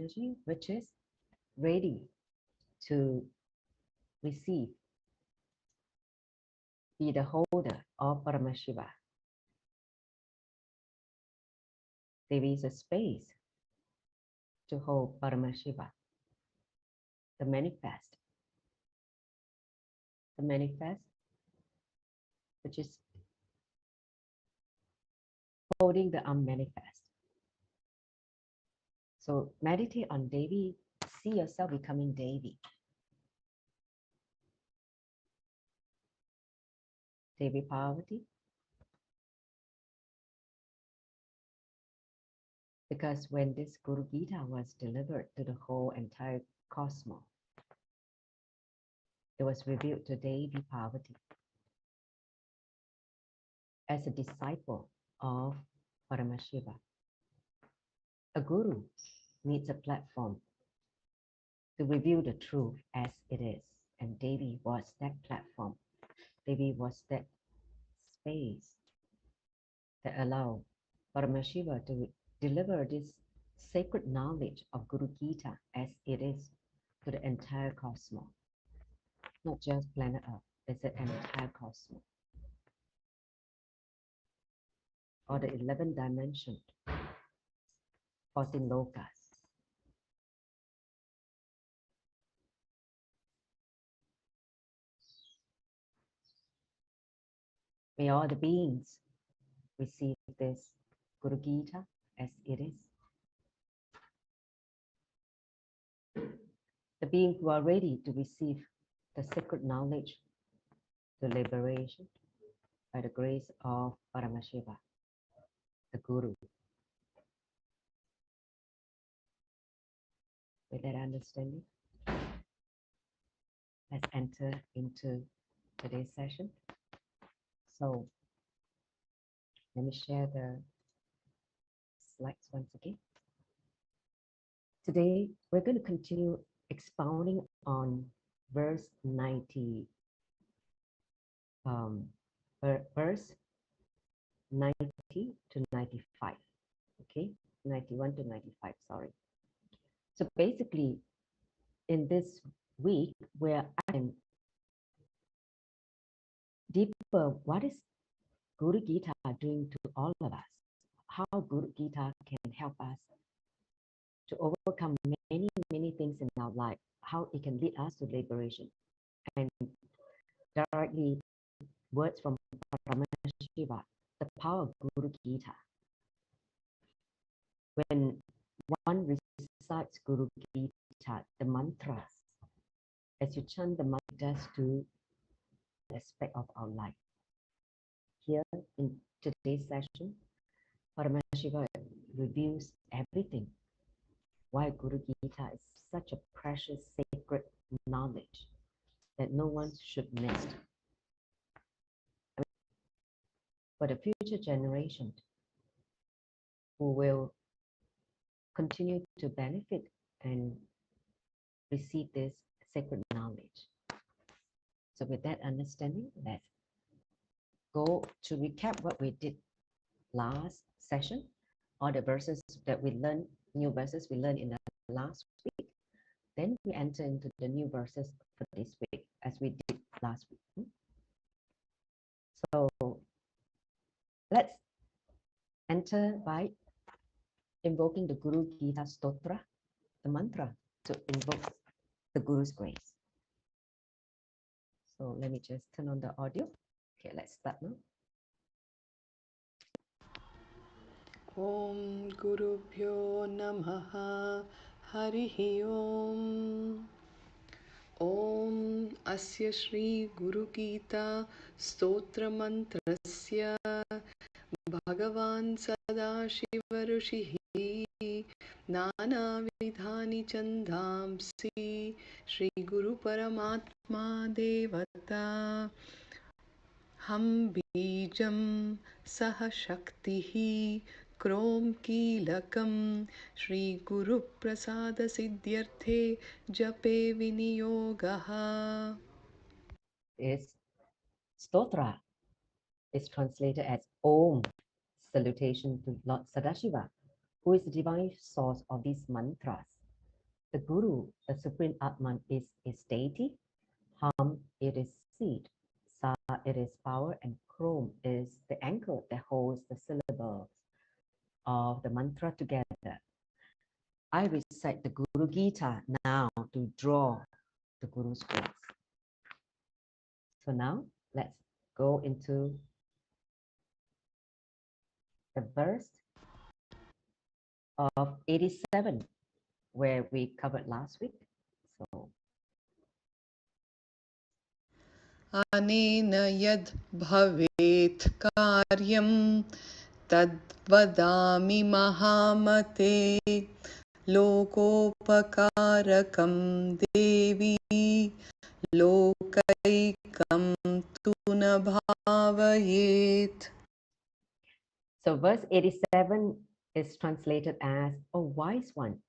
energy which is ready to receive, be the holder of Paramashiva. There is a space to hold Paramashiva, the manifest, which is holding the unmanifest. So meditate on Devi, see yourself becoming Devi. Devi Parvati. Because when this Guru Gita was delivered to the whole entire cosmos, it was revealed to Devi Parvati as a disciple of Paramashiva. A guru needs a platform to reveal the truth as it is, and Devi was that platform. Devi was that space that allowed Paramashiva to deliver this sacred knowledge of Guru Gita as it is to the entire cosmos. Not just planet Earth, it's the entire cosmos. Or the 11 dimension, 14 lokas. May all the beings receive this Guru Gita as it is. The beings who are ready to receive the sacred knowledge, the liberation by the grace of Paramashiva, the Guru. With that understanding, let's enter into today's session. So let me share the slides once again. Today, we're going to continue expounding on verse 90, verse 90 to 95, okay? 91 to 95, sorry. So basically, in this week, we're adding deeper, what is Guru Gita doing to all of us? How Guru Gita can help us to overcome many, many things in our life, how it can lead us to liberation. And directly, words from Paramashiva, the power of Guru Gita. When one recites Guru Gita, the mantras, as you chant the mantras to the aspect of our life. Here in today's session, Paramashiva reveals everything. Why Guru Gita is such a precious, sacred knowledge that no one should miss. For the future generation who will continue to benefit and receive this sacred knowledge. So with that understanding, let's go to recap what we did last session, all the verses that we learned, new verses we learned in the last week. Then we enter into the new verses for this week as we did last week. So let's enter by invoking the Guru Gita Stotra, the mantra, to invoke the Guru's grace. So let me just turn on the audio. Okay, let's start now. Om Guru Pyo Namaha Harihi Om. Om Asya Shri Guru Gita Stotra Mantrasya Bhagavan Sadashiva Rushihi Nana Vidhani Chandamsi Shri Guru Paramatma Devata Ham Bijam Saha Shaktihi Krom Kilakam Shri Guru Prasada Siddhyarthe Jape Viniyogaha. Is Stotra is translated as Om, salutation to Lord Sadashiva, who is the divine source of these mantras. The Guru, the Supreme Atman, is its deity. Ham, it is seed. Sa, it is power. And Krom is the anchor that holds the syllable of the mantra together. I recite the Guru Gita now to draw the Guru's words. So now let's go into the verse of 87 where we covered last week. So अनेन यद् भवेत् कार्यं तद्वदामि महामते लोकोपकारकं देवी लोकैकं तु न भावयेत्. So verse 87 is translated as, "O wise one,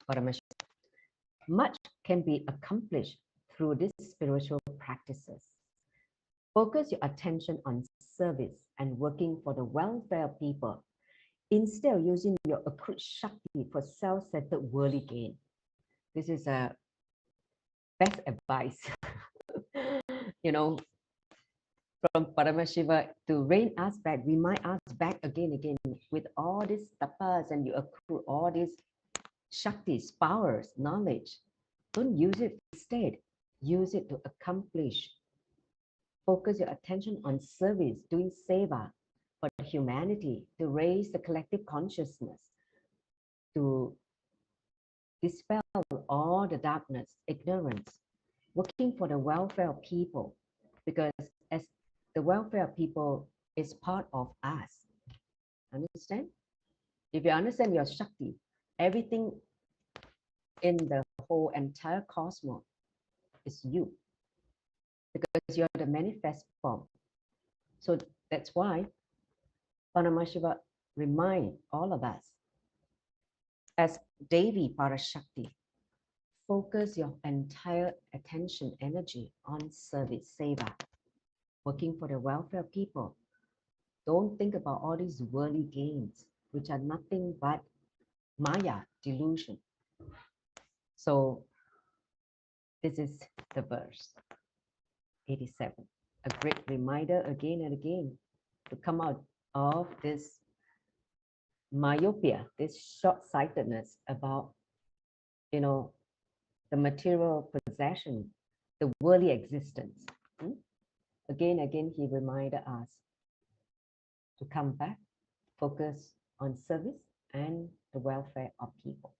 Paramashiva, much can be accomplished through these spiritual practices. Focus your attention on service and working for the welfare of people, instead of using your accrued Shakti for self-centered worldly gain." This is a best advice, from Paramashiva to rein us back, remind us back again with all these tapas, and you accrue all these Shaktis, powers, knowledge. Don't use it instead. Use it to accomplish. Focus your attention on service, doing seva for humanity, to raise the collective consciousness, to dispel all the darkness, ignorance, working for the welfare of people, because as the welfare of people is part of us. Understand? If you understand your Shakti, everything in the whole entire cosmos is you, because you're the manifest form. So that's why Paramashiva remind all of us, as Devi Parashakti, focus your entire attention, energy on service, seva, working for the welfare of people. Don't think about all these worldly gains, which are nothing but Maya, delusion. So this is the verse 87. A great reminder again and again to come out of this myopia, this short-sightedness about, the material possession, the worldly existence. Again, he reminded us to come back, focus on service and the welfare of people.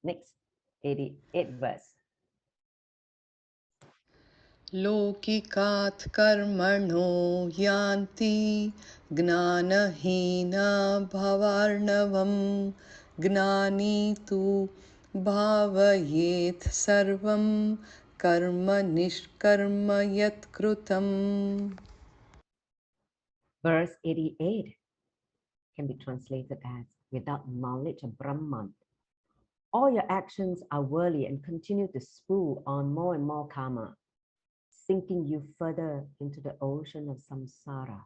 Next, 88 verse. लोकिकात् कर्मणो यान्ति ज्ञानहीना भवार्णवं ज्ञानी तु भावयेत् सर्वं कर्म निष्कर्म यत्कृतम्. Verse 88 can be translated as, without knowledge of Brahman, all your actions are worldly and continue to spool on more and more karma, sinking you further into the ocean of samsara.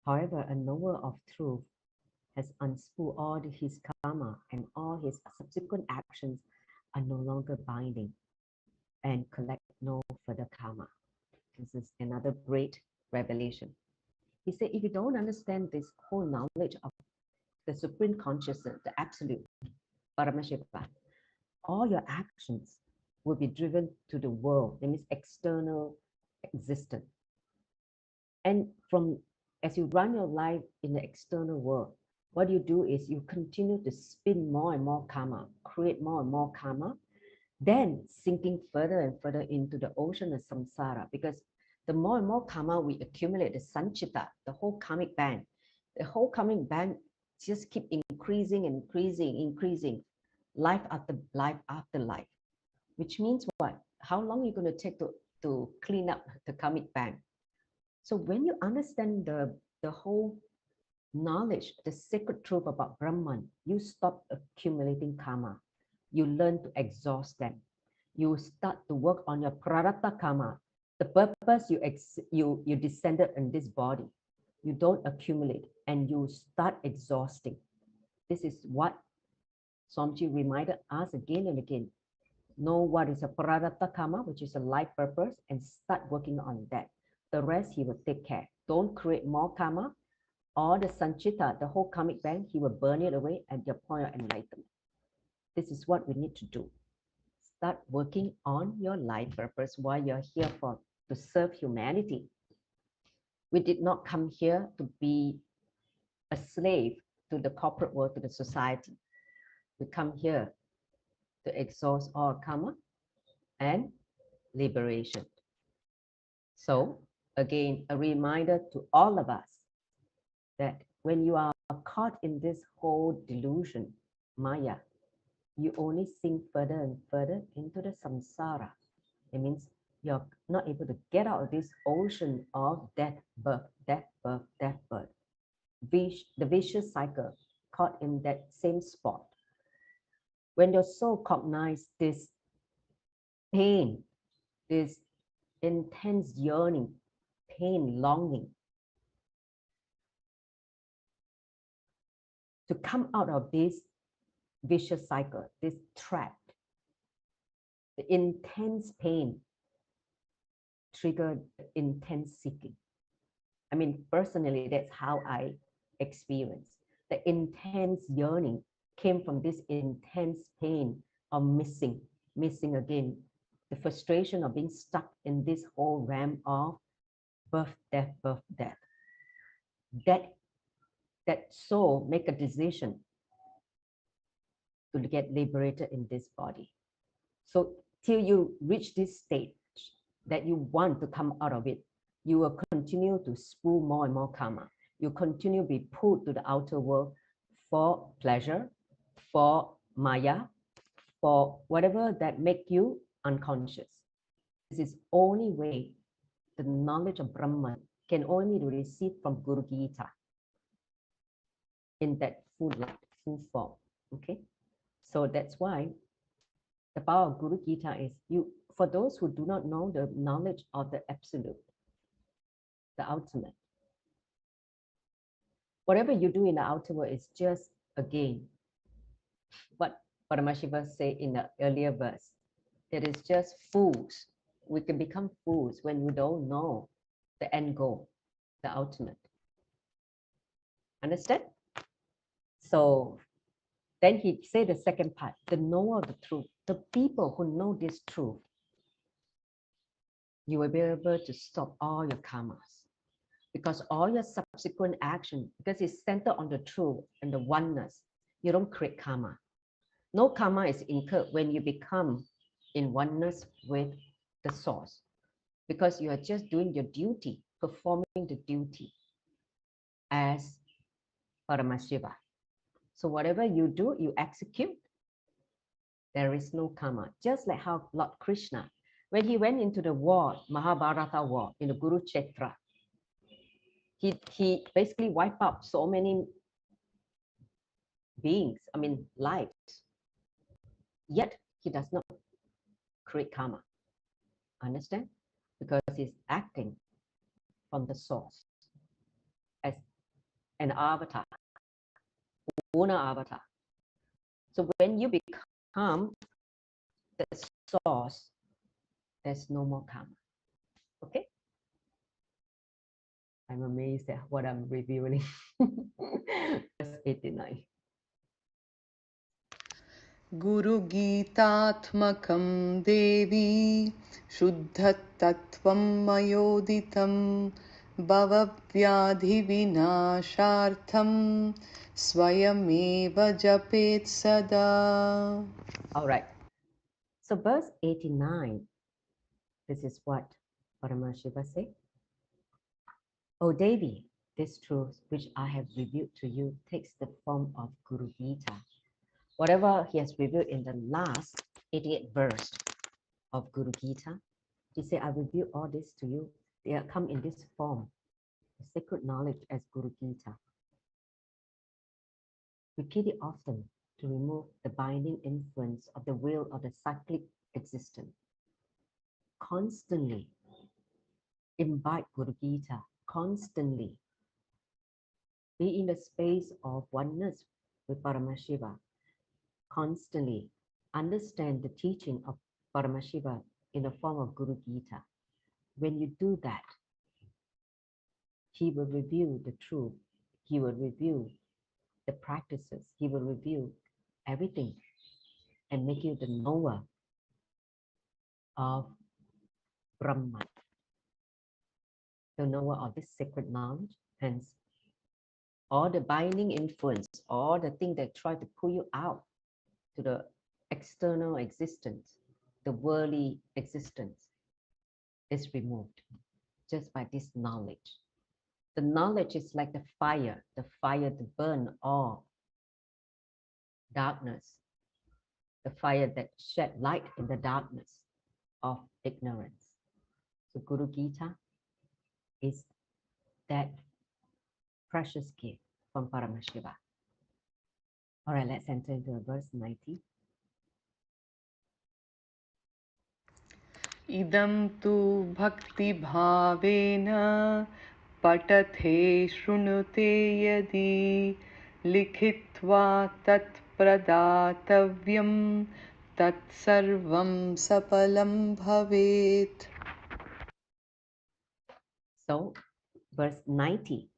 However, a knower of truth has unspooled all his karma, and all his subsequent actions are no longer binding and collect no further karma. This is another great revelation. He said, if you don't understand this whole knowledge of the supreme consciousness, the absolute, Paramashiva, all your actions will be driven to the world, that means external existence. And as you run your life in the external world, what you do is you continue to spin more and more karma, create more and more karma, then sinking further and further into the ocean of samsara, because the more and more karma we accumulate, the sanchita, the whole karmic bank, just keep increasing, life after life, which means what? How long are you going to take to clean up the karmic bank? So when you understand the whole knowledge, the sacred truth about Brahman, you stop accumulating karma. You learn to exhaust them. You start to work on your prarabdha karma. The purpose you descended in this body. You don't accumulate and you start exhausting. This is what Swamiji reminded us again and again, know what is a prarabdha karma, which is a life purpose, and start working on that. The rest he will take care. Don't create more karma. All the sanchita, the whole karmic bank, he will burn it away at your point of enlightenment. This is what we need to do. Start working on your life purpose while you're here for to serve humanity. We did not come here to be a slave to the corporate world, to the society. We come here to exhaust all karma and liberation. So again, a reminder to all of us that when you are caught in this whole delusion, Maya, you only sink further and further into the samsara. It means you're not able to get out of this ocean of death, birth, death, birth, death, birth. The vicious cycle, caught in that same spot. When your soul cognizes this pain, this intense yearning, pain, longing, to come out of this vicious cycle, this trap, the intense pain triggered intense seeking. I mean, personally, that's how I experienced. The intense yearning came from this intense pain of missing again, the frustration of being stuck in this whole realm of birth, death, birth, death. That soul make a decision to get liberated in this body. So till you reach this state that you want to come out of it, you will continue to spool more and more karma. You continue to be pulled to the outer world for pleasure, for maya, for whatever that make you unconscious. This is only way the knowledge of Brahman can only be received from Guru Gita in that full light, full form. Okay, so that's why the power of Guru Gita is for those who do not know the knowledge of the absolute, the ultimate. Whatever you do in the outer world is just, again, what Paramashiva said in the earlier verse. It is just fools. We can become fools when we don't know the end goal, the ultimate. Understand? So then he said the second part, the knower of the truth. The people who know this truth, you will be able to stop all your karmas. Because all your subsequent action, because it's centered on the truth and the oneness, you don't create karma. No karma is incurred when you become in oneness with the source, because you are just doing your duty, performing the duty as Paramashiva. So whatever you do, you execute, there is no karma. Just like how Lord Krishna, when he went into the war, Mahabharata war, in the Kurukshetra, he basically wiped out so many beings, I mean lives, yet he does not create karma. Understand? Because he's acting from the source as an avatar, Purna avatar. So when you become the source, there's no more karma. Okay? I'm amazed at what I'm revealing. Verse 89. Guru Gitatmakam Devi Shuddhatattvam Mayoditam Bhavavyadhi Vinashartham Swayameva Japet Sada. All right. So verse 89, this is what Paramashiva said. O Devi, this truth which I have revealed to you takes the form of Guru Gita. Whatever he has revealed in the last 88th verse of Guru Gita, he said, I reveal all this to you. They have come in this form, the sacred knowledge as Guru Gita. Repeat it often to remove the binding influence of the will of the cyclic existence. Constantly imbibe Guru Gita, constantly be in the space of oneness with Paramashiva, constantly understand the teaching of Paramashiva in the form of Guru Gita, when you do that, he will reveal the truth. He will reveal the practices. He will reveal everything and make you the knower of Brahman, the knower of this sacred knowledge. Hence, all the binding influence, all the thing that try to pull you out to the external existence, the worldly existence, is removed just by this knowledge. The knowledge is like the fire to burn all darkness, the fire that shed light in the darkness of ignorance. So Guru Gita is that precious gift from Paramashiva. All right, let's enter into verse 90. Idam tu bhakti bhavena patathe shrunute yadi likhitva tat pradatavyam tat sarvam sapalam bhavet. So verse 90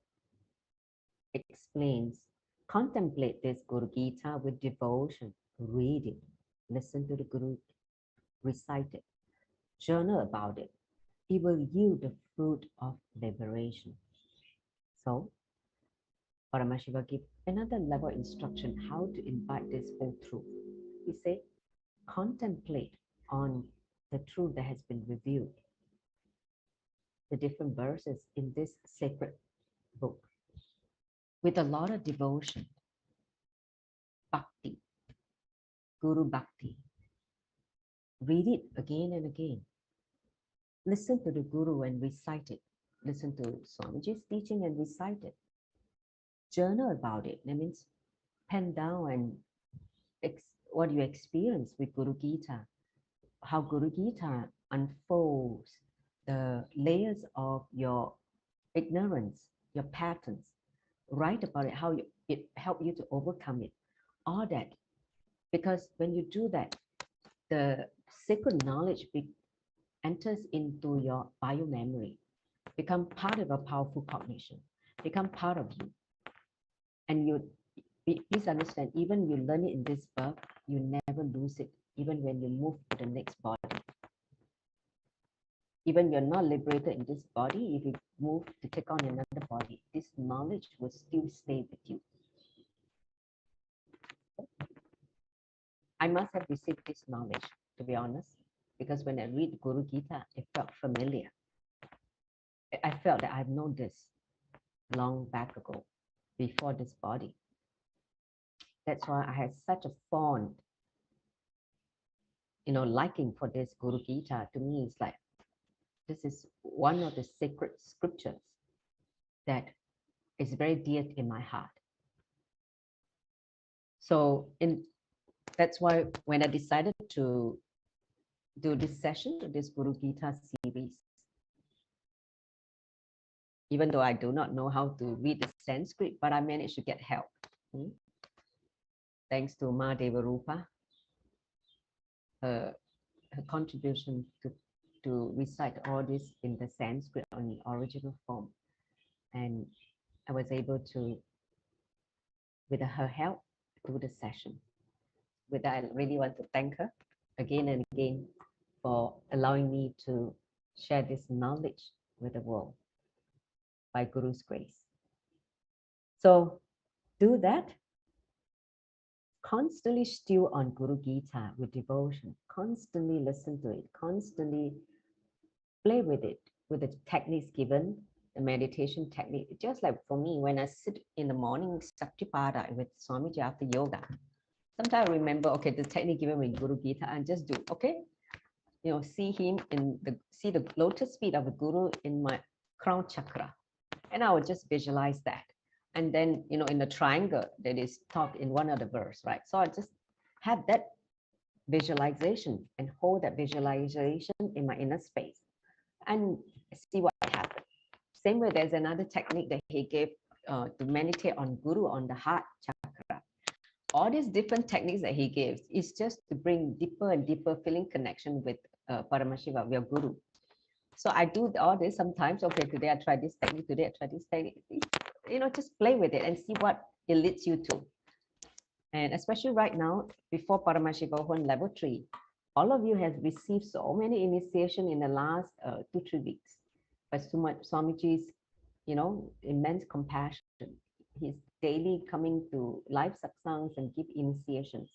explains, contemplate this Guru Gita with devotion, read it, listen to the Guru recite it, journal about it. It will yield the fruit of liberation. So Paramashiva gives another level instruction how to invite this whole truth. He said, contemplate on the truth that has been revealed, the different verses in this sacred book, with a lot of devotion, bhakti, Guru Bhakti. Read it again and again. Listen to the Guru and recite it. Listen to Swamiji's teaching and recite it. Journal about it. That means pen down and what you experience with Guru Gita, how Guru Gita unfolds the layers of your ignorance, your patterns. Write about it, how it helped you to overcome it. All that. Because when you do that, the sacred knowledge enters into your bio memory, become part of a powerful cognition, become part of you. And you please understand, even you learn it in this birth, you never lose it, even when you move to the next body. Even you're not liberated in this body, if you move to take on another body, this knowledge will still stay with you. I must have received this knowledge, to be honest, because when I read Guru Gita, it felt familiar. I felt that I've known this long back ago, before this body. That's why I had such a fond, liking for this Guru Gita. To me, it's like, this is one of the sacred scriptures that is very dear in my heart. So that's why when I decided to do this session, this Guru Gita series, even though I do not know how to read the Sanskrit, but I managed to get help. Thanks to Ma Deva Rupa, her contribution to recite all this in the Sanskrit on the original form. And I was able to, with her help, do the session. With that, I really want to thank her again and again for allowing me to share this knowledge with the world by Guru's grace. So do that. Constantly stew on Guru Gita with devotion. Constantly listen to it. Constantly play with it, with the techniques given, the meditation technique. Just like for me, when I sit in the morning Saktipada with Swamiji after yoga, sometimes I remember, okay, the technique given with Guru Gita, and just do, okay, see him see the lotus feet of the Guru in my crown chakra. And I would just visualize that. And then, in the triangle that is taught in one of the verse, right? So I just have that visualization and hold that visualization in my inner space and see what happens. Same way, there's another technique that he gave to meditate on Guru on the heart chakra. all these different techniques that he gives is just to bring deeper and deeper feeling connection with Paramashiva, your guru. So I do all this sometimes. Okay, today I try this technique, today I try this technique. You know, just play with it and see what it leads you to. And especially right now, before Paramashivoham Level 3, all of you have received so many initiation in the last 2-3 weeks. By Swamiji's, you know, immense compassion. He's daily coming to live satsangs and give initiations.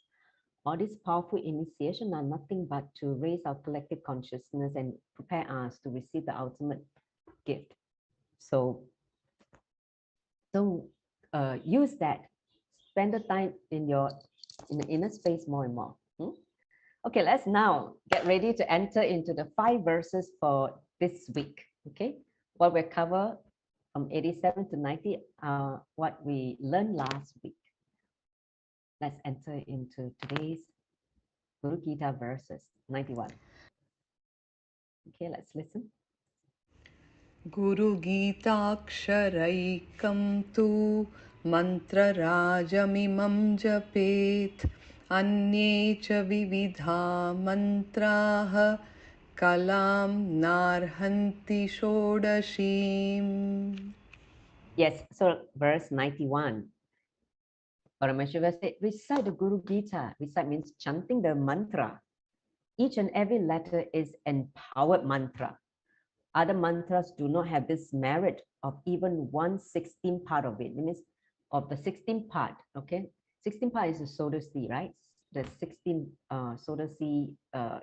All these powerful initiations are nothing but to raise our collective consciousness and prepare us to receive the ultimate gift. So don't use that. Spend the time in the inner space more and more. Okay, let's now get ready to enter into the 5 verses for this week. Okay, what we cover from 87 to 90 are what we learned last week. Let's enter into today's Guru Gita verses 91. Okay, let's listen. Guru Gitaksharaikkam tu mantrarajamimam japet अन्ये च विविधा मन्त्राः kalam narhanti shodashim. Yes, so verse 91. Paramashiva said, recite the Guru Gita. Recite means chanting the mantra. Each and every letter is empowered mantra. Other mantras do not have this merit of even 1/16 part of it. It means of the 16 part, okay? 16 part is the Soda C, right? The 16 Soda C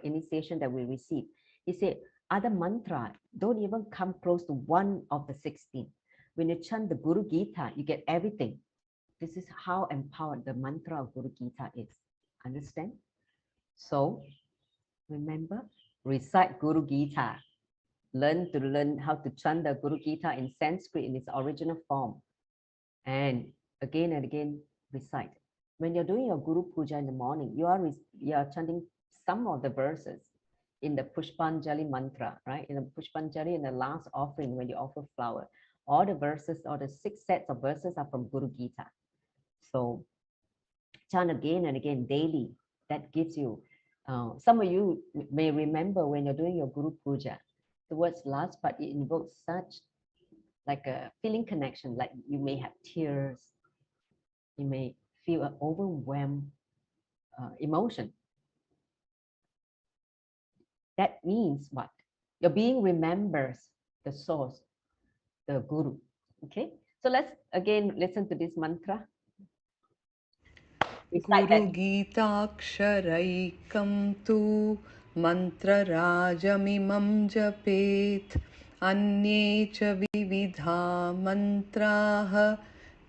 initiation that we receive. He said, other mantra don't even come close to 1 of the 16. When you chant the Guru Gita, you get everything. This is how empowered the mantra of Guru Gita is. Understand? So, remember, recite Guru Gita. Learn how to chant the Guru Gita in Sanskrit in its original form. And again recite. When you're doing your Guru Puja in the morning, you are chanting some of the verses in the Pushpanjali mantra, right? In the Pushpanjali, in the last offering, when you offer flower, all the verses, all the 6 sets of verses are from Guru Gita. So chant again and again daily. That gives you, some of you may remember when you're doing your Guru Puja, towards last part, it invokes such like a feeling connection, like you may have tears, you may feel an overwhelmed emotion. That means what? Your being remembers the source, the Guru. Okay, so let's again listen to this mantra. Guru Gitaksharaikkam tu mantrarajamimam japet अन्ये च विविधा मन्त्राः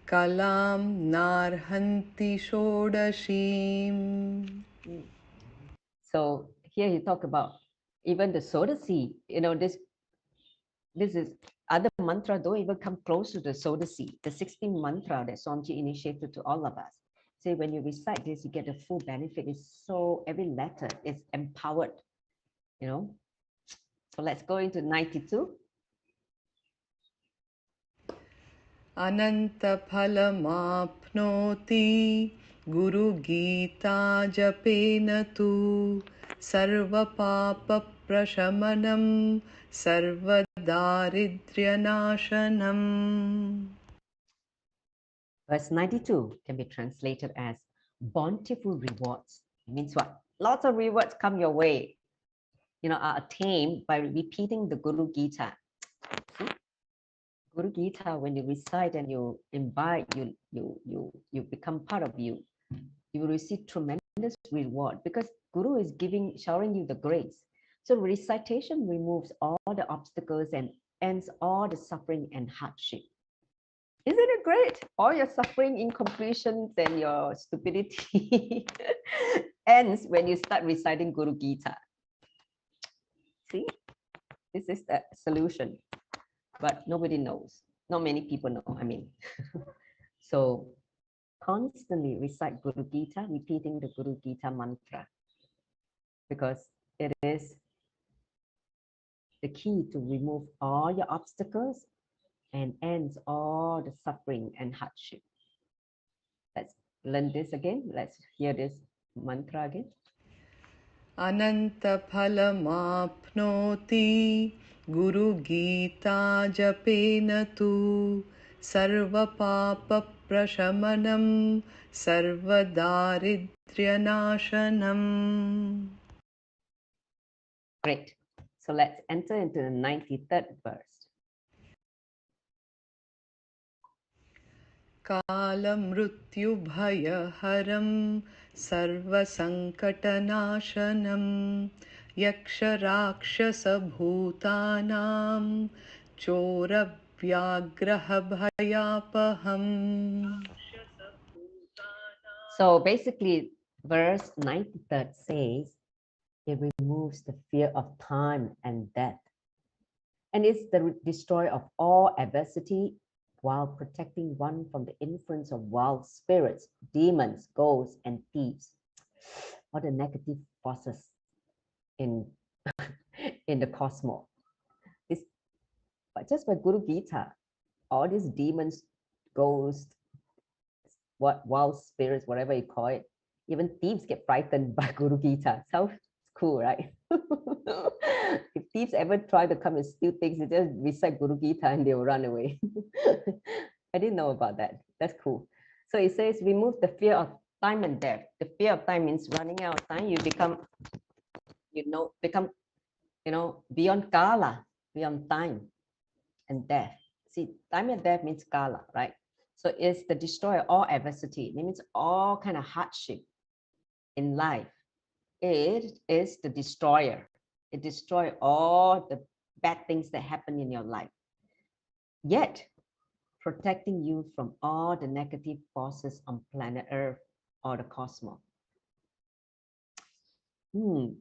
kalam narhanti shodashim. So here he talk about even the Soda Sea, you know, this is other mantra don't even come close to the Soda Sea, the 16 mantra that Swamiji initiated to all of us. Say when you recite this, you get the full benefit. It's so every letter is empowered, you know. So let's go into 92. Ananta phalamapnoti Guru Gita japena tu sarva papa prashamanam sarva daridrya nashanam. Verse 92 can be translated as bountiful rewards. It means what? Lots of rewards come your way, you know, are attained by repeating the Guru Gita. See? Guru Gita, when you recite and you imbibe, you become part of you. You will receive tremendous reward because Guru is showering you the grace. So recitation removes all the obstacles and ends all the suffering and hardship. Isn't it great? All your suffering, incompletions, and your stupidity ends when you start reciting Guru Gita. See, this is the solution, but nobody knows. Not many people know, I mean. So constantly recite Guru Gita, repeating the Guru Gita mantra, because it is the key to remove all your obstacles and ends all the suffering and hardship. Let's learn this again. Let's hear this mantra again. Anantaphalamapnoti Guru Gita Japena tu Sarva Papa Prashamanam Sarva Daridrya Nashanam. Great. So let's enter into the 93rd verse. Kalamrutyubhayaharam Sarvasankatanashanam Yaksharakshasabhutanam Choravyagrahbhayapaham. So basically, verse 93rd says, it removes the fear of time and death. And it's the destroyer of all adversity while protecting one from the influence of wild spirits, demons, ghosts, and thieves. All the negative forces in, in the cosmos. This, but just by Guru Gita, all these demons, ghosts, what wild spirits, whatever you call it, even thieves get frightened by Guru Gita. Sounds cool, right? If thieves ever try to come and steal things, they just recite Guru Gita and they'll run away. I didn't know about that. That's cool. So it says, remove the fear of time and death. The fear of time means running out of time. You become, beyond Kala, beyond time and death. See, time and death means Kala, right? So it's the destroyer of all adversity. It means all kind of hardship in life. It is the destroyer. It destroys all the bad things that happen in your life. Yet, protecting you from all the negative forces on planet Earth or the cosmos.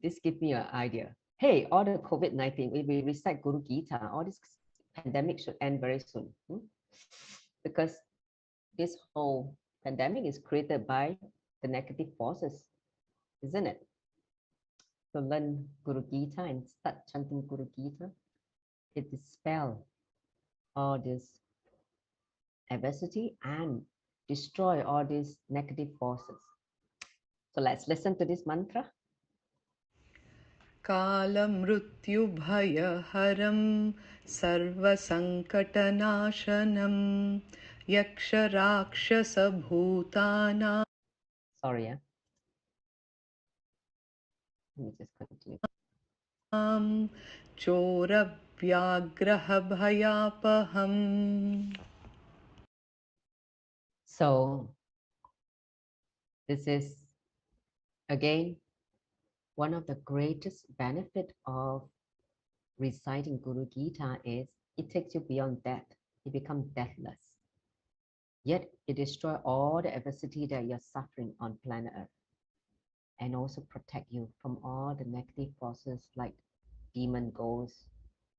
This gives me an idea. Hey, all the COVID-19, if we recite Guru Gita, all this pandemic should end very soon. Because this whole pandemic is created by the negative forces, isn't it? So learn Guru Gita and start chanting Guru Gita. It dispels all this adversity and destroy all these negative forces. So let's listen to this mantra. Kalamrutyubhayaharam Sarvasankatanashanam Yaksharakshasabhutanam. Sorry, let me just continue. Choravyagrahbhayapaham. So this is again one of the greatest benefit of reciting Guru Gita is it takes you beyond death. You become deathless. Yet it destroys all the adversity that you're suffering on planet Earth, and also protect you from all the negative forces like demon, ghosts,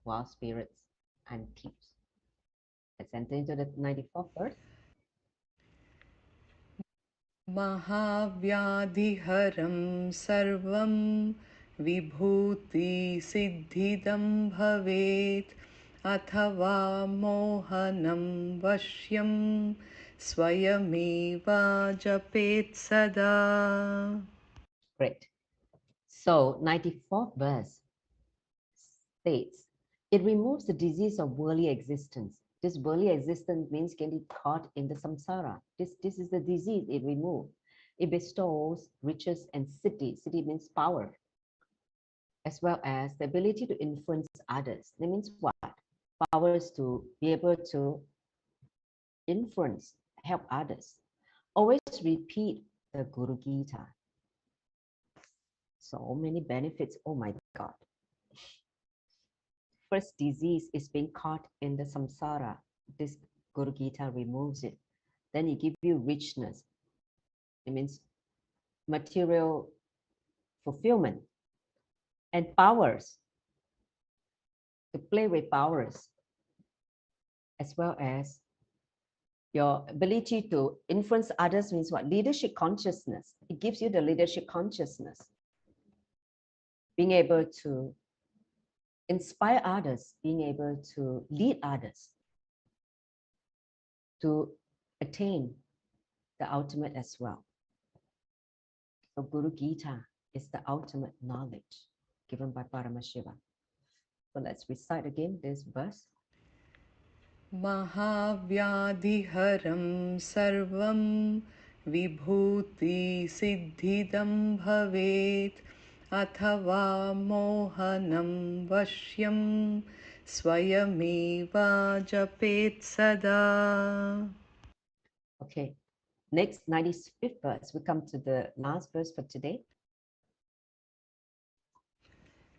wild spirits, and thieves. Let's enter into the 94th verse. Mahavyadhiharam sarvam vibhuti siddhidam bhavet athava mohanam vashyam swayameva japet sada. Great. So 94th verse states, it removes the disease of worldly existence. This worldly existence means getting caught in the samsara. This is the disease it removes. It bestows riches and siddhi. Siddhi means power, as well as the ability to influence others. That means what? Powers to be able to influence, help others. Always repeat the Guru Gita. So many benefits. Oh my God. First disease is being caught in the samsara. This Guru Gita removes it. Then it gives you richness. It means material fulfillment and powers. To play with powers, as well as your ability to influence others means what? Leadership consciousness. It gives you the leadership consciousness. Being able to inspire others, being able to lead others to attain the ultimate as well. So Guru Gita is the ultimate knowledge given by Paramashiva. So let's recite again this verse. Mahavyadhiharam sarvam vibhuti siddhidam bhavet athava mohanam vashyam swayameva japet sada. Okay, next 95th verse. We come to the last verse for today.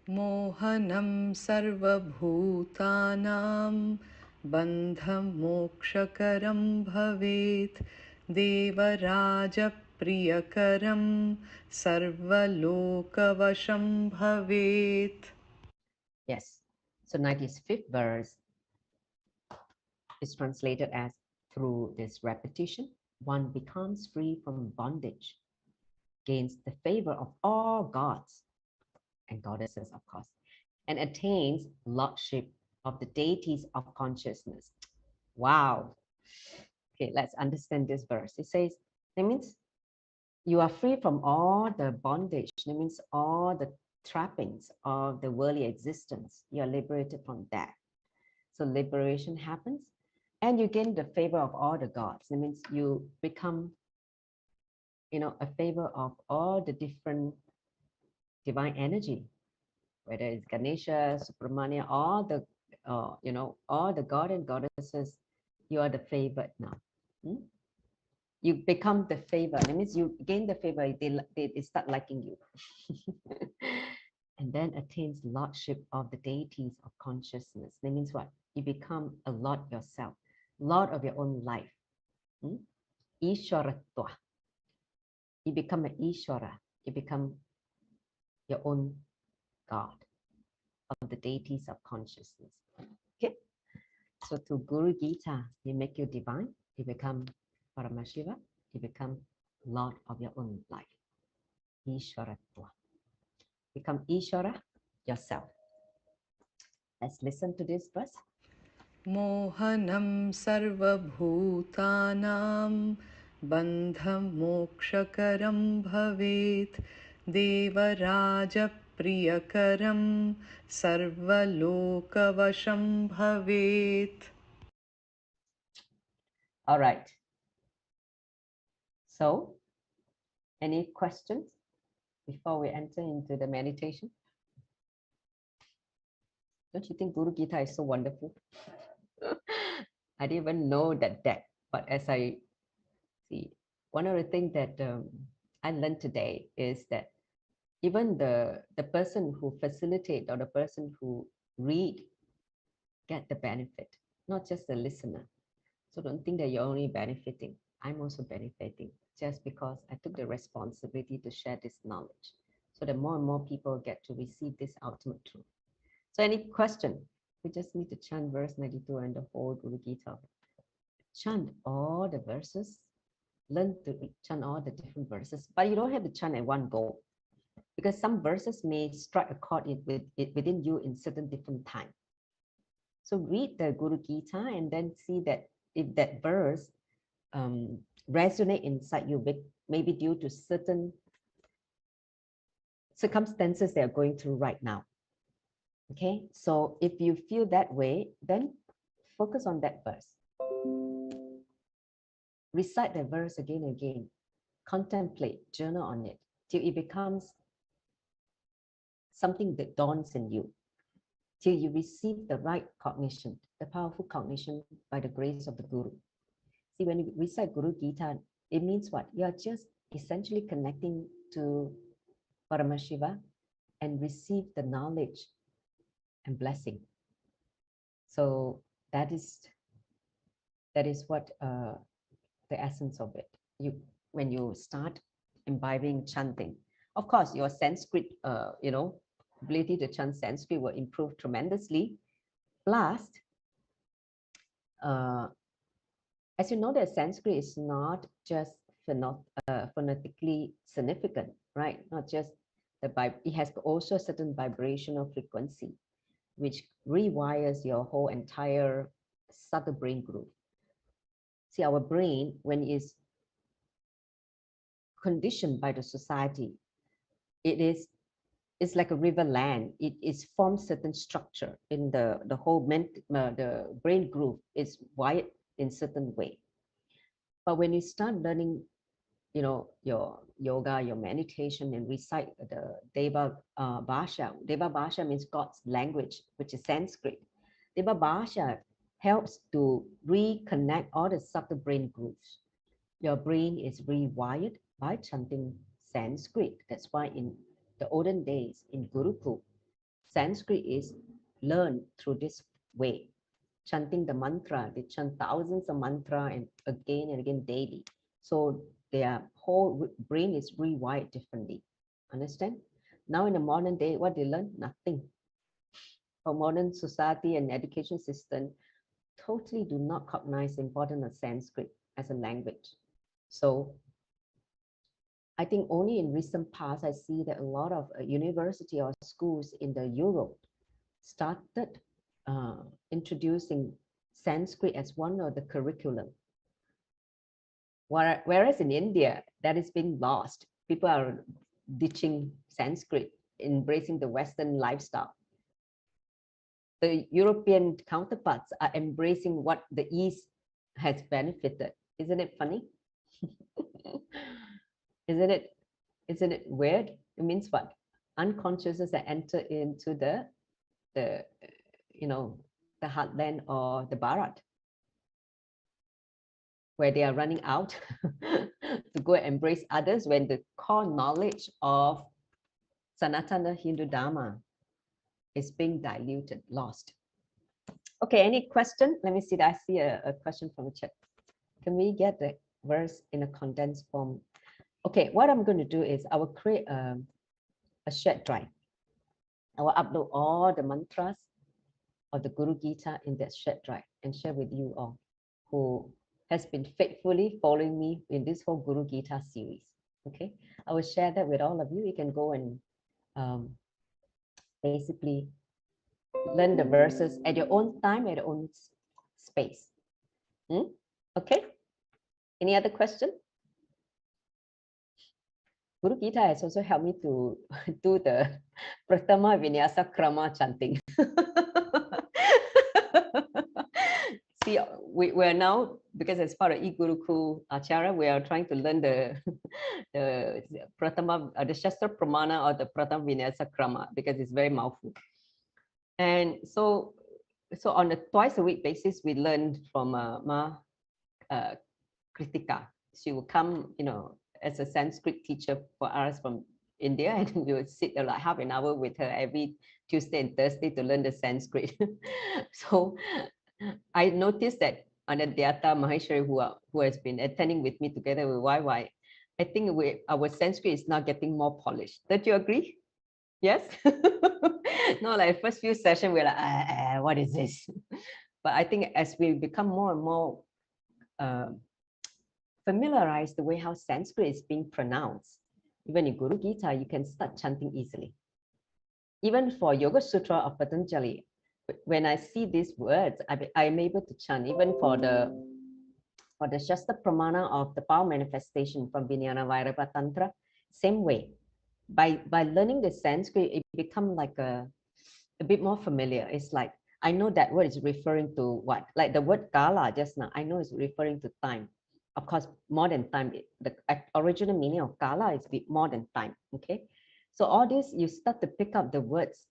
Mohanam sarvabhutanam bandham mokshakaram bhavet devaraja priyakaram sarvalokavasham bhavet. Yes, so 95th verse is translated as, through this repetition, one becomes free from bondage, gains the favor of all gods and goddesses, of course, and attains lordship of the deities of consciousness. Wow. Okay, let's understand this verse. It says, that means you are free from all the bondage. That means all the trappings of the worldly existence. You are liberated from that. So liberation happens and you gain the favor of all the gods. That means you become, a favor of all the different divine energy, whether it's Ganesha, Subramania, all the, all the god and goddesses, you are the favored now. You become the favor. That means you gain the favor, they start liking you. And then attains lordship of the deities of consciousness. That means what? You become a lord yourself, lord of your own life. Ishwaratva. You become an Ishwara. You become your own God of the deities of consciousness. Okay. So through Guru Gita, you make you divine. You become Paramashiva. You become Lord of your own life. Ishwaratva. Become Ishwara yourself. Let's listen to this verse. Mohanam sarvabhutanam bandham mokshakaram bhavet devaraja priyakaram sarvalokavasham bhavet. All right. So, any questions before we enter into the meditation? Don't you think Guru Gita is so wonderful? I didn't even know that depth, but as I see, one of the things that I learned today is that even the person who facilitate or the person who read get the benefit, not just the listener. So don't think that you're only benefiting. I'm also benefiting just because I took the responsibility to share this knowledge so that more and more people get to receive this ultimate truth. So any question? We just need to chant verse 92 and the whole Guru Gita. Chant all the verses, learn to chant all the different verses, but you don't have to chant at one go because some verses may strike a chord within you in certain different time. So read the Guru Gita and then see that if that verse resonate inside you, maybe due to certain circumstances they are going through right now. Okay, so if you feel that way, then focus on that verse. Recite the verse again and again. Contemplate, journal on it till it becomes something that dawns in you, till you receive the right cognition, the powerful cognition by the grace of the Guru. See, when you recite Guru Gita, it means what? You are just essentially connecting to Paramashiva and receive the knowledge and blessing. So that is what the essence of it. When you start imbibing chanting, of course, your Sanskrit, ability to chant Sanskrit will improve tremendously. Plus, as you know, that Sanskrit is not just phonetically significant, right? Not just it has also a certain vibrational frequency, which rewires your whole entire subtle brain group. See, our brain, when it's conditioned by the society. It's like a river land. It is forms certain structure in the whole the brain groove is wired in certain way. But when you start learning, your yoga, your meditation, and recite the Deva Bhasha. Deva Bhasha means God's language, which is Sanskrit. Deva Bhasha helps to reconnect all the subtle brain grooves. Your brain is rewired by chanting Sanskrit. That's why in the olden days in Gurukul, Sanskrit is learned through this way. Chanting the mantra, they chant thousands of mantra and again daily. So their whole brain is rewired differently. Understand? Now in the modern day, what they learn? Nothing. Our modern society and education system totally do not recognize the importance of Sanskrit as a language. So I think only in recent past, I see that a lot of university or schools in the Europe started introducing Sanskrit as one of the curriculum. Whereas in India, that is being lost. People are ditching Sanskrit, embracing the Western lifestyle. The European counterparts are embracing what the East has benefited. Isn't it funny? Isn't it weird? It means what? Unconsciousness that enter into the the heartland or the Bharat, where they are running out to go and embrace others when the core knowledge of Sanatana Hindu Dharma is being diluted, lost. Okay, any question? Let me see. I see a question from the chat. Can we get the verse in a condensed form? Okay, what I'm going to do is I will create a shared drive. I will upload all the mantras of the Guru Gita in that shared drive and share with you all who has been faithfully following me in this whole Guru Gita series. Okay, I will share that with all of you. You can go and basically learn the verses at your own time, at your own space. Okay, any other question? Guru Gita has also helped me to do the Pratama Vinyasa Krama chanting. See, we're now, because as part of e-Gurukul Acharya, we are trying to learn the Pratama, the Shastra Pramana or the Pratama Vinyasa Krama, because it's very mouthful. And so on a twice a week basis, we learned from Ma Kritika. She will come, as a Sanskrit teacher for us from India, and we would sit like half an hour with her every Tuesday and Thursday to learn the Sanskrit. So I noticed that Gatha Maheshwari, who has been attending with me together with YY, I think our Sanskrit is now getting more polished. Don't you agree? Yes? No, like first few sessions, we're like, what is this? But I think as we become more and more familiarized the way how Sanskrit is being pronounced, even in Guru Gita, you can start chanting easily. Even for Yoga Sutra of Patanjali, when I see these words, I'm able to chant. Even for the Shastra Pramana of the power manifestation from Vijnana Vairava Tantra, same way. By learning the Sanskrit, it becomes like a bit more familiar. It's like, I know that word is referring to what? Like the word Kala just now, I know it's referring to time. Of course, more than time. The original meaning of Kala is more than time. Okay, so all this, you start to pick up the words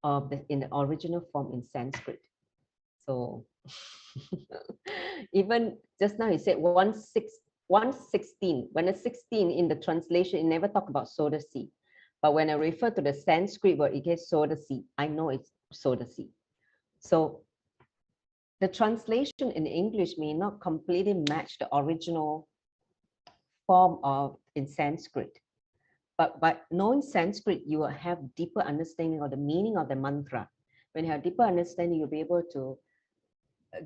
of in the original form in Sanskrit. So even just now you said 116. When it's 16 in the translation, it never talk about soda sea. But when I refer to the Sanskrit word, it gets soda sea. I know it's soda sea. So the translation in English may not completely match the original form of in Sanskrit. But by knowing Sanskrit, you will have deeper understanding of the meaning of the mantra. When you have deeper understanding, you'll be able to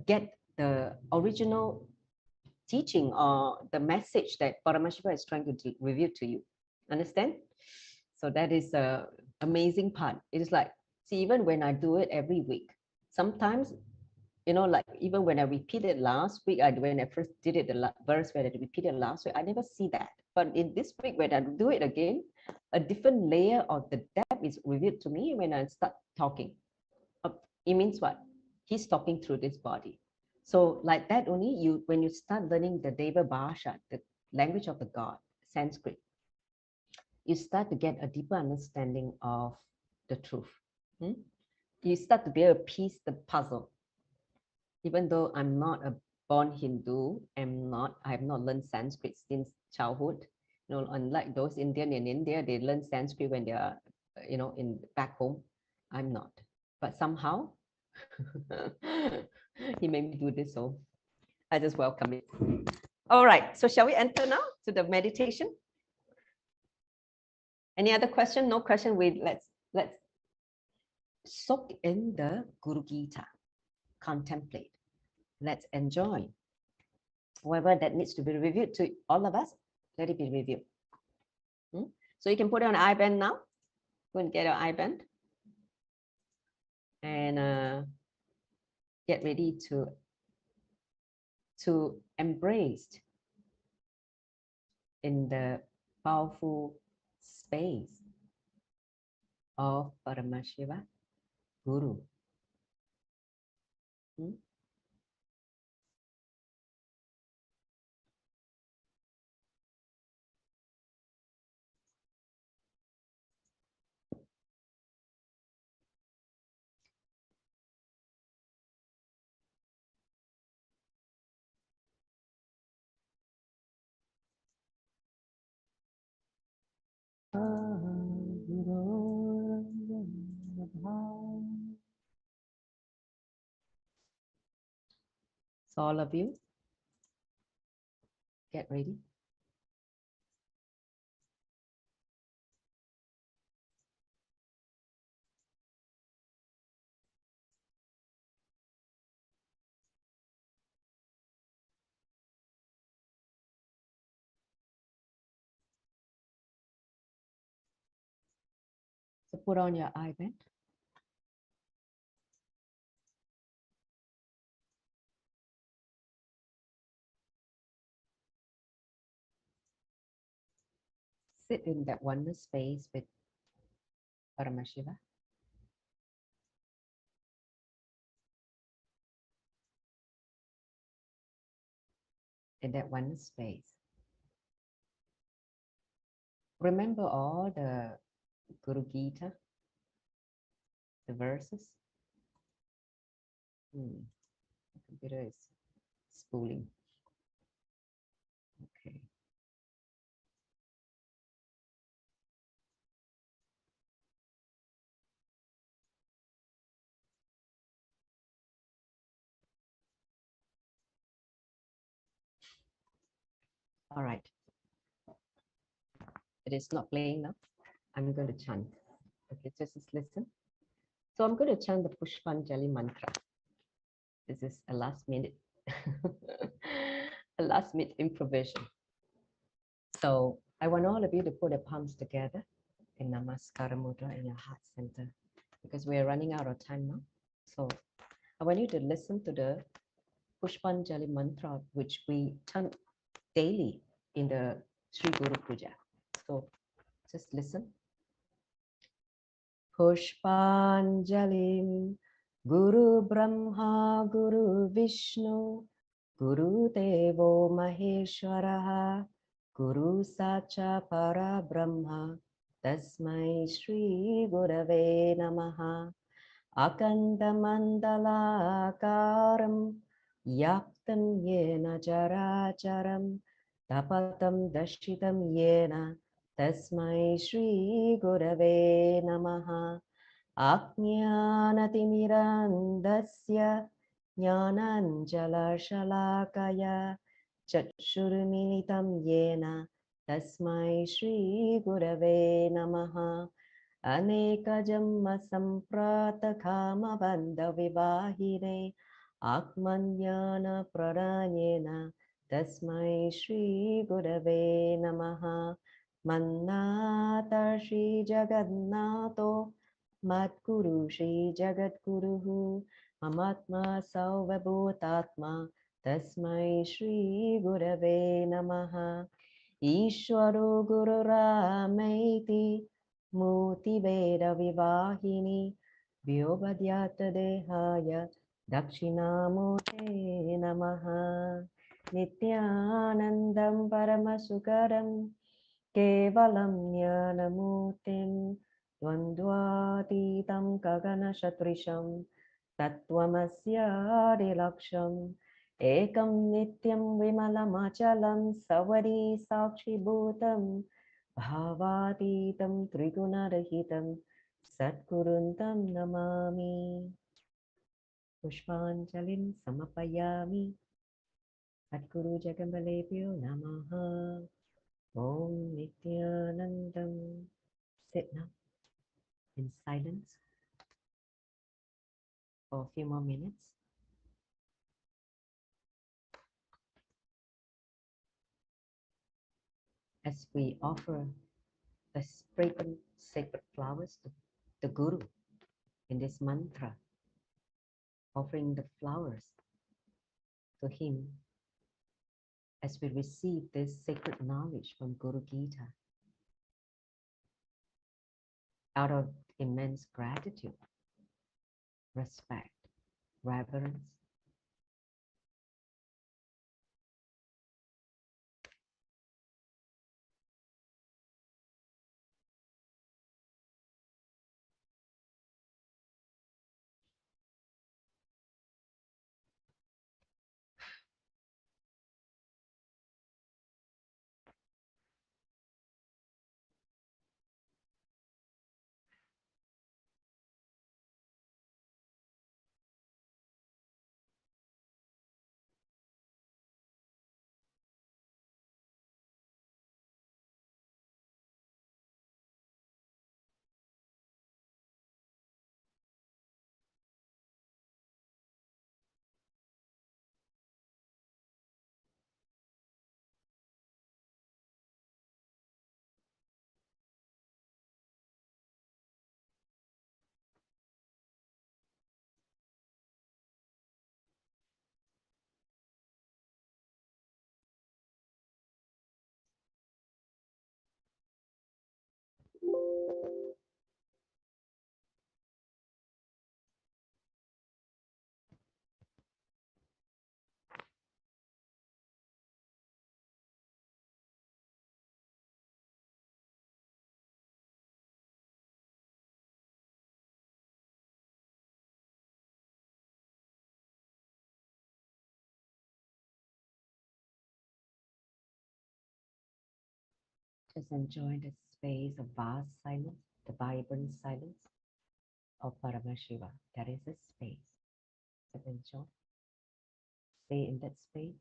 get the original teaching or the message that Paramashiva is trying to reveal to you. Understand? So that is the amazing part. It is like, see, even when I do it every week, sometimes, like even when I repeated last week, when I first did it, the verse where I repeated last week, I never see that. But in this week, when I do it again, a different layer of the depth is revealed to me when I start talking. It means what? He's talking through this body. So like that only, when you start learning the Deva Bhasha, the language of the God, Sanskrit, you start to get a deeper understanding of the truth. You start to be able to piece the puzzle. Even though I'm not a born Hindu, I have not learned Sanskrit since childhood. Unlike those Indian in India, they learn Sanskrit when they are, in back home. I'm not. But somehow, he made me do this, so I just welcome it. All right, so shall we enter now to the meditation? Any other question? No question. Let's soak in the Guru Gita, contemplate. Let's enjoy. Whatever that needs to be reviewed to all of us, let it be reviewed. So you can put it on iBand now. Go and get your iBand and get ready to embrace in the powerful space of Paramashiva Guru. So all of you, get ready. So put on your iBand. Sit in that oneness space with Paramashiva. In that oneness space. Remember all the Guru Gita, the verses. The computer is spooling. Okay. All right. It is not playing now. I'm going to chant. Okay, just listen. So I'm going to chant the Pushpanjali mantra. This is a last minute, a last minute improvisation. So I want all of you to put your palms together in Namaskara Mudra in your heart center, because we are running out of time now. So I want you to listen to the Pushpanjali mantra, which we chant daily in the Shri Guru Puja. So just listen. Pushpanjalim Guru Brahma Guru Vishnu Guru Devo Maheshwaraha Guru Sacha Para Brahma Tasmai Shri Gurave Namaha Akandamandalakaram Yaptam Yena Characharam Tapatam Dashitam Yena Tasmai Shri Gurave Namaha Ajnanatirandasya Jnananjalashalakaya Chakshurmilitam Yena Tasmai Shri Gurave Namaha Anekajamma Samprata Kama Bandha Vivahine Atmanyana Pradanyena Tasmai Shri Gurave Namaha Mannata Shri Jagannato Matguru Shri Jagadguruhu Amatma Sauvabhutatma Tasmai Shri Gurave Namaha Ishvaro Gururameiti Muti Veda Vivahini Vyobhadyata Dehaya Dakshinamurte Namaha Nityanandam Paramasukaram Kevalam Jnanamurtim Dvandvatitam Kagana Shatrisham Tattvamasya Laksham Ekam Nityam Vimalamachalam Savari Sakshi Bhutam Bhavatitam Trigunarahitam Satguruntam Namami Pushpan Samapayami Satguru Jagambalebhyo Namaha Om Nityanandam. Sit now in silence for a few more minutes. As we offer the fragrant sacred flowers to the Guru in this mantra, offering the flowers to him as we receive this sacred knowledge from Guru Gita out of immense gratitude, respect, reverence. Just enjoy the space of vast silence, the vibrant silence of Paramashiva. That is the space. Just enjoy. Stay in that space.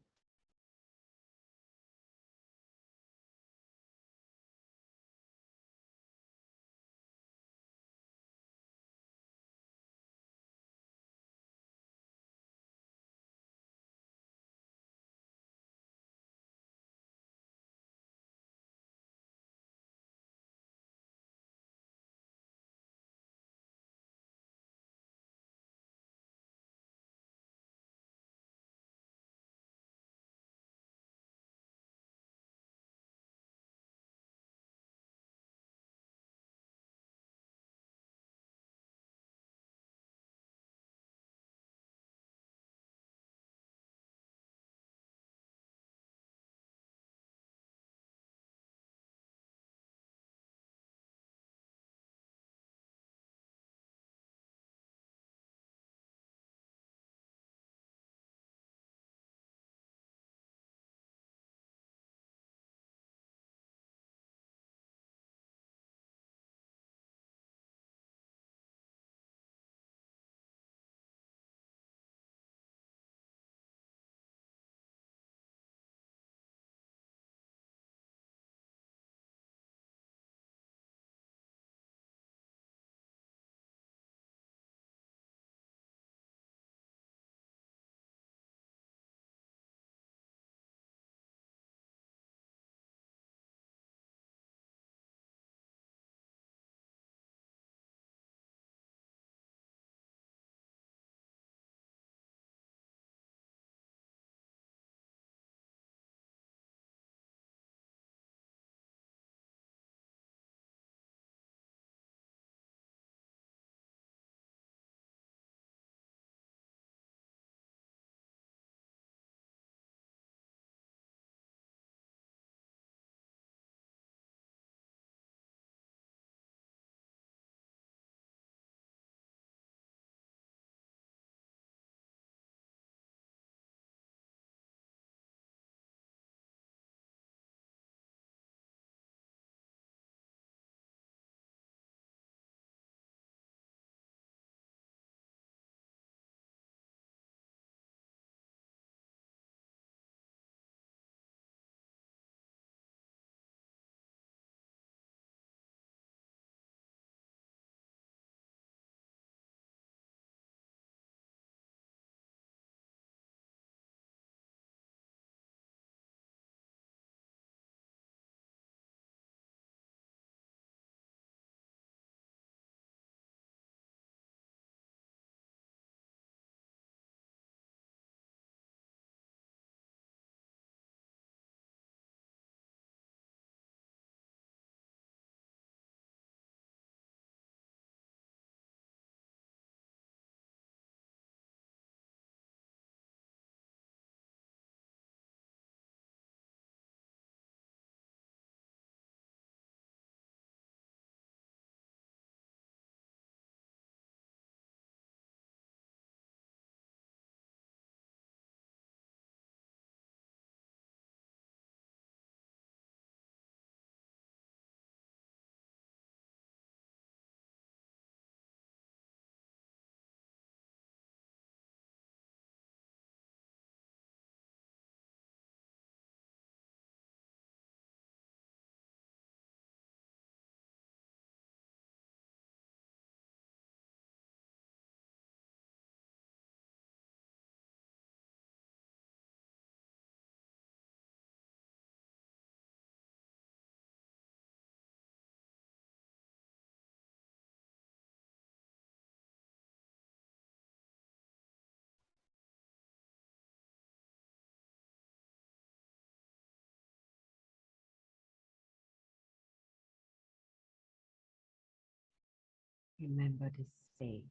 Remember this space.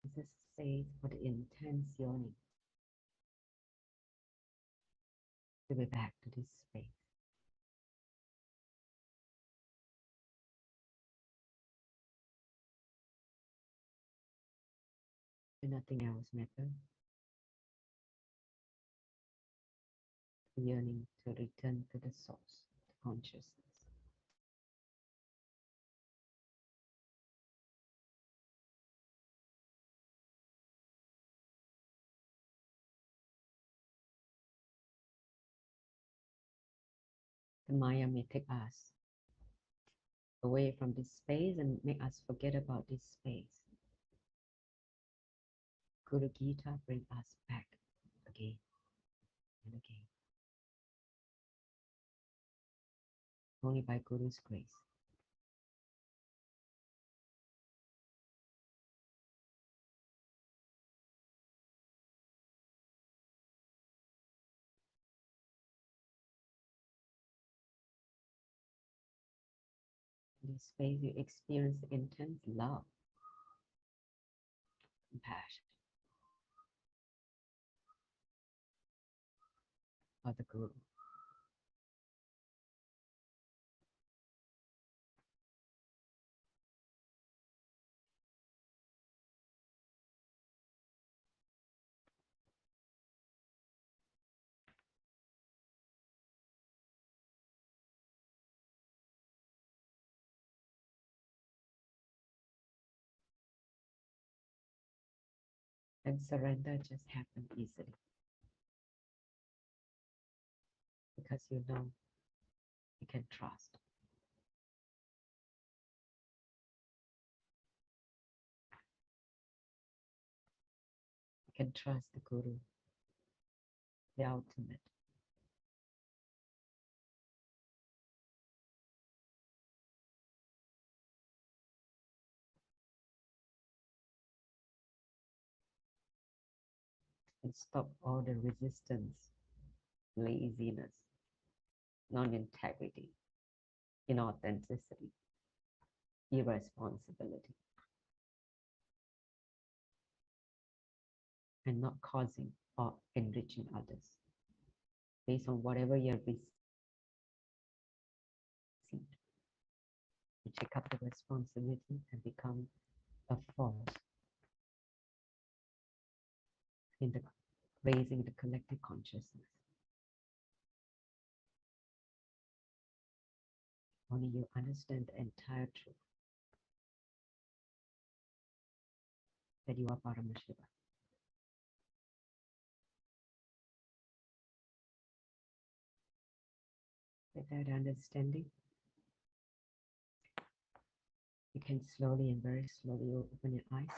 This is space for the intense yearning to be back to this space. And nothing else matters. The yearning to return to the source, to consciousness. The Maya may take us away from this space and make us forget about this space. Guru Gita brings us back again and again. Only by Guru's grace. In this space, you experience intense love, compassion for the Guru. And surrender just happens easily. Because you know you can trust. You can trust the Guru, the ultimate. And stop all the resistance, laziness, non-integrity, inauthenticity, irresponsibility, and not causing or enriching others based on whatever you have received. You take up the responsibility and become a force in the raising the collective consciousness. Only you understand the entire truth that you are Paramashiva. With that understanding, you can slowly and very slowly open your eyes.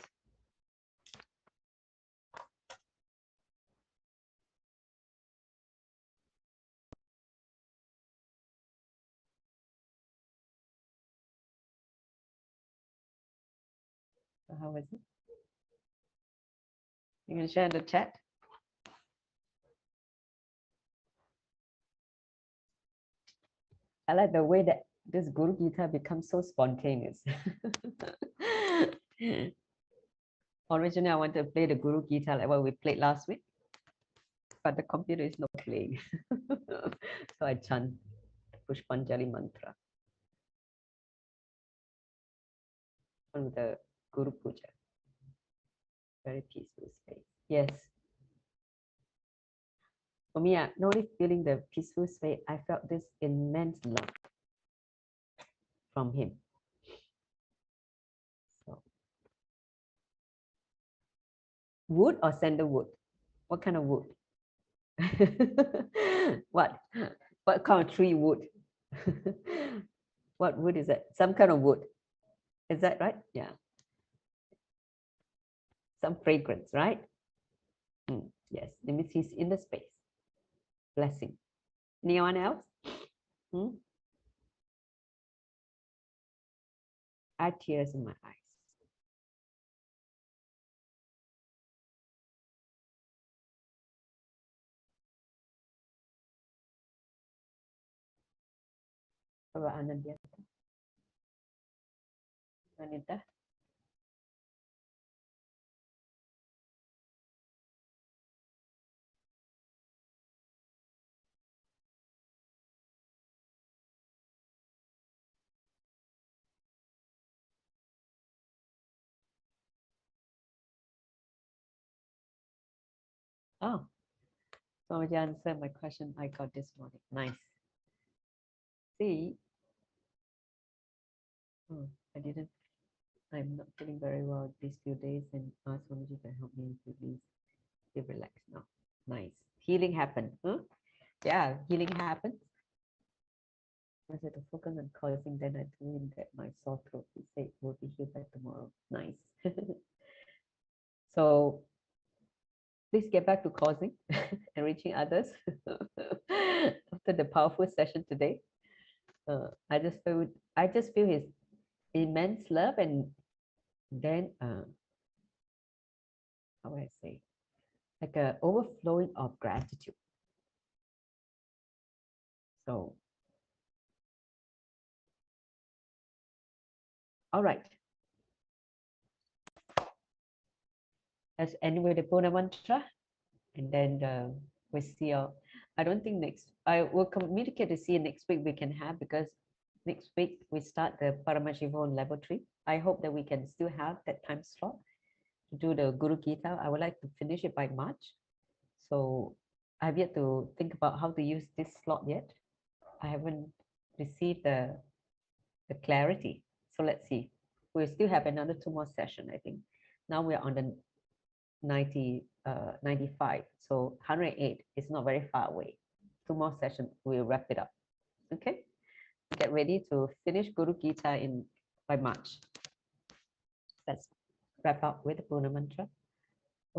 So how was it? You can share in the chat. I like the way that this Guru Gita becomes so spontaneous. Originally, I wanted to play the Guru Gita like what we played last week, but the computer is not playing. So I chant Pushpan mantra on the Guru Puja. Very peaceful space. Yes. For me, not only feeling the peaceful space, I felt this immense love from him. So, wood or sandalwood? What kind of wood? What kind of tree wood? What wood is that? Some kind of wood. Is that right? Yeah. Some fragrance, right? Yes, it means he's in the space. Blessing. Anyone else? I had tears in my eyes. How about Anandya? Anita? Oh, so you answered my question I got this morning. Nice. See, oh, I didn't. I'm not feeling very well these few days, and asked Swamiji to help me to be relaxed now. Nice. Healing happened. Huh? Yeah, healing happened. I said to focus on causing, then I told him that my sore throat, he said, will be healed by tomorrow. Nice. So please get back to causing and reaching others. After the powerful session today, I just feel his immense love, and then how do I say, like a overflowing of gratitude. So, all right. Let's end with the Puna mantra, and then we see. I don't think I will communicate to see next week we can have, because next week we start the Paramashivoham Level 3. I hope that we can still have that time slot to do the Guru Gita. I would like to finish it by March. So I have yet to think about how to use this slot yet. I haven't received the clarity. So let's see. We'll still have another 2 more sessions, I think. Now we're on the 95. So 108 is not very far away. 2 more sessions, we'll wrap it up. Okay? Get ready to finish Guru Gita by March. Let's wrap up with the Puna mantra.